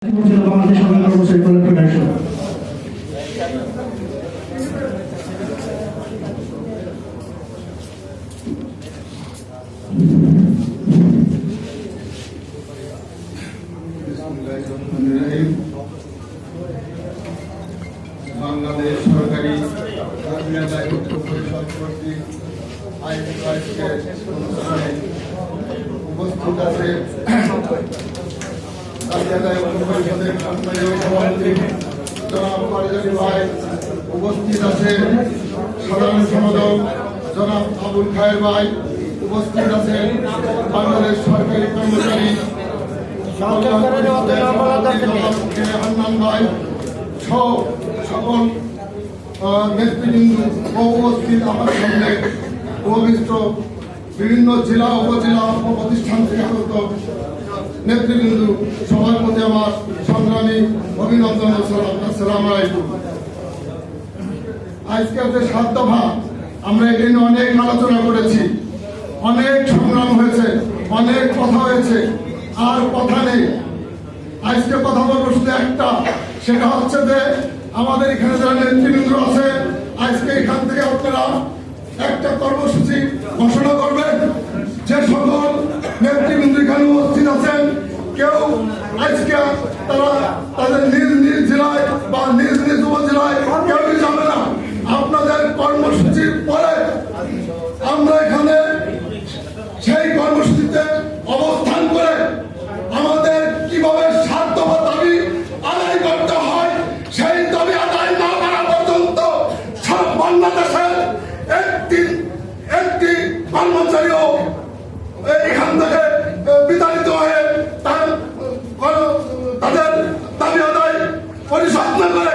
বাংলাদেশ সরকার কর্মচারী কল্যাণ ফেডারেশন। বাংলাদেশ সরকারি দায়িত্ব পরিষদ কর্তৃক উপস্থিত আছে পরিষদের সভাপতি জনাব পারিজাতি ভাই, উপস্থিত আছে সাধারণ সম্পাদক জনাব আবুল খায়ের ভাই, উপস্থিত আছে বাংলাদেশ সরকারি কর্মচারী হান্নান ভাই সহ সকল নেতৃবৃন্দ উপস্থিত আমার সামনে উপবিষ্ট বিভিন্ন জেলা উপজেলা ও প্রতিষ্ঠান থেকে আগত নেতৃবৃন্দ সবার প্রতি আমার সংগ্রামী অভিনন্দন ও আসসালামু আলাইকুম। আজকের যে ৭ দফা আমরা এটা নিয়ে অনেক আলোচনা করেছি, অনেক সংগ্রাম হয়েছে, অনেক কথা হয়েছে, আর কথা নেই। আজকে কথা বলবো শুধু একটা, সেটা হচ্ছে যে আমাদের এখানে যারা নেতৃবৃন্দ আছে আজকে এখান থেকে আপনারা একটা কর্মসূচি ঘোষণা করবেন। যে সকল নেতৃবৃন্দ এখানে উপস্থিত আছেন, কেউ আজকে তারা তাদের নিজ নিজ জেলায় বা নিজ নিজ উপজেলায় কেউ যাবে না। আপনাদের কর্মসূচির পরে আমরা এখানে সেই কর্মসূচিতে অবস্থান করে আমাদের কিভাবে ৭ দফা দাবি আদায় করতে হয় সেই দাবি আদায় না করা পর্যন্ত সারা বাংলাদেশের একটি কর্মচারীও এখান থেকে বিতাড়িত হয়ে তাদের দাবি আদায় পরিশোধ না করে